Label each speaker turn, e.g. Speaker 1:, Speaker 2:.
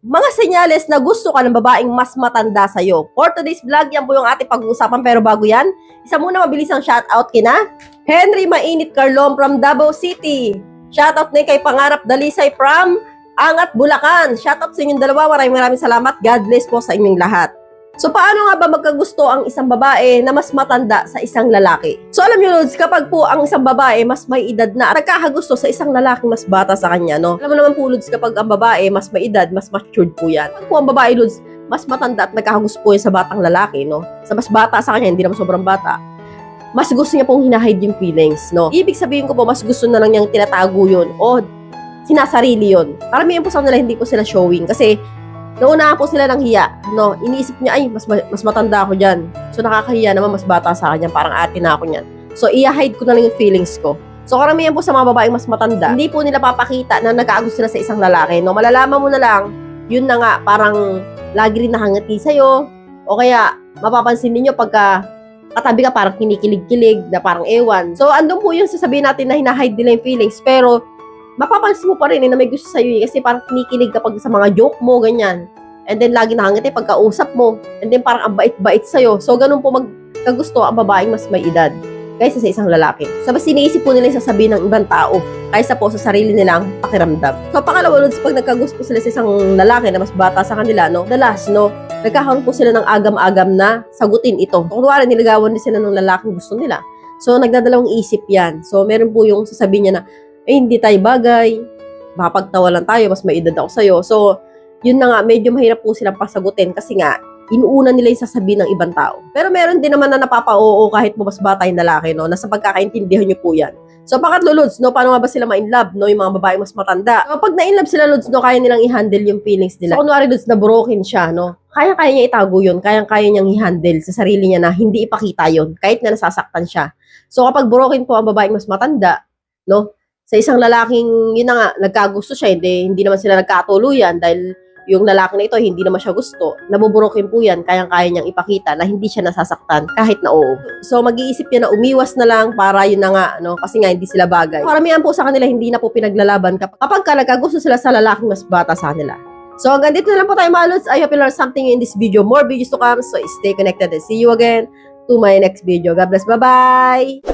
Speaker 1: mga senyales na gusto ka ng babaeng mas matanda sa'yo. For today's vlog, yan po yung ating pag-uusapan. Pero bago yan, isa muna mabilisang shoutout kina Henry Mainit Carlom from Davao City. Shoutout na kay Pangarap Dalisay from Angat, Bulacan. Shoutout sa inyong dalawa. Maraming salamat. God bless po sa inyong lahat. So, paano nga ba magkagusto ang isang babae na mas matanda sa isang lalaki? So, alam nyo, Lods, kapag po ang isang babae mas may edad na at nagkakagusto sa isang lalaki mas bata sa kanya, no? Alam mo naman po, Lods, kapag ang babae mas may edad, mas matured po yan. Kapag po ang babae, Lods, mas matanda at nagkakagusto po yan sa batang lalaki, no? Sa mas bata sa kanya, hindi naman sobrang bata, mas gusto niya pong hinahide yung feelings, no? Ibig sabihin ko po, mas gusto na lang niyang tinatago yun o sinasarili yun. Karamihan po sa kanila, hindi po sila showing kasi naunahan po sila ng hiya, no? Iniisip niya, ay, mas matanda ako dyan. So, nakakahiya naman, mas bata sa kanya. Parang ate na ako niyan. So, i-hide ko na lang yung feelings ko. So, karamihan po sa mga babaeng mas matanda, hindi po nila papakita na nagkaagusto sila sa isang lalaki, no? Malalaman mo na lang, yun na nga, parang lagi rin nakangati sa'yo. O kaya, mapapansin ninyo pagka katabi ka, parang kinikilig-kilig, na parang ewan. So, andun po yung sasabihin natin na hinahide nila yung feelings. Pero, mapapansin mo pa rin na may gusto sa'yo kasi parang kinikilig kapag sa mga joke mo, ganyan. And then, lagi nakangiti pagkausap mo. And then, parang ang bait-bait sa'yo. So, ganun po magkagusto ang babaeng mas may edad kaysa sa isang lalaki. Sabas, siniisip po nila yung sasabihin ng ibang tao kaysa po sa sarili nilang pakiramdam. So, pangalawa, Lods, pag nagkagusto sila sa isang lalaki na mas bata sa kanila, no, dalas, no, nagkakaroon po sila ng agam-agam na sagutin ito. Kunwari, nilagawan din sila ng lalaking gusto nila. So, nagdadalawang isip yan. So, meron po yung sasabihin niya na, hindi tayo bagay, makapagtawa lang tayo, mas may edad ako sa'yo. So, yun na nga, medyo mahirap po silang pasagutin kasi nga, inuuna nila yung sasabihin ng ibang tao. Pero meron din naman na napapa-oo kahit mo mas bata yung lalaki, no? Nasa pagkakaintindihan nyo po yan. So, pangatlo, Lods, no? Paano nga ba sila ma-inlove, no? Yung mga babae mas matanda. So, pag na-inlove sila, Lods, no? Kaya nilang i-handle yung feelings nila. So, kunwari, Lods, na broken siya, no? Kaya niya itago yun. Kaya niyang i-handle sa sarili niya na hindi ipakita yun. Kahit na nasasaktan siya. So, kapag broken po ang babaeng mas matanda, no? Sa isang lalaking, yun na nga, nagkagusto siya, hindi naman sila nagkatuluyan dahil yung lalaki na ito, hindi naman siya gusto. Nabuburokin po yan, kayang-kaya niyang ipakita na hindi siya nasasaktan kahit na oo. So, mag-iisip niya na umiwas na lang para yun na nga, no? Kasi nga, hindi sila bagay. Karamihan po sa kanila, hindi na po pinaglalaban kapag nagkagusto sila sa lalaking mas bata sa kanila. So, hanggang dito na lang po tayo, mga Lods. I hope you learned something in this video. More videos to come, so stay connected and see you again to my next video. God bless. Bye-bye!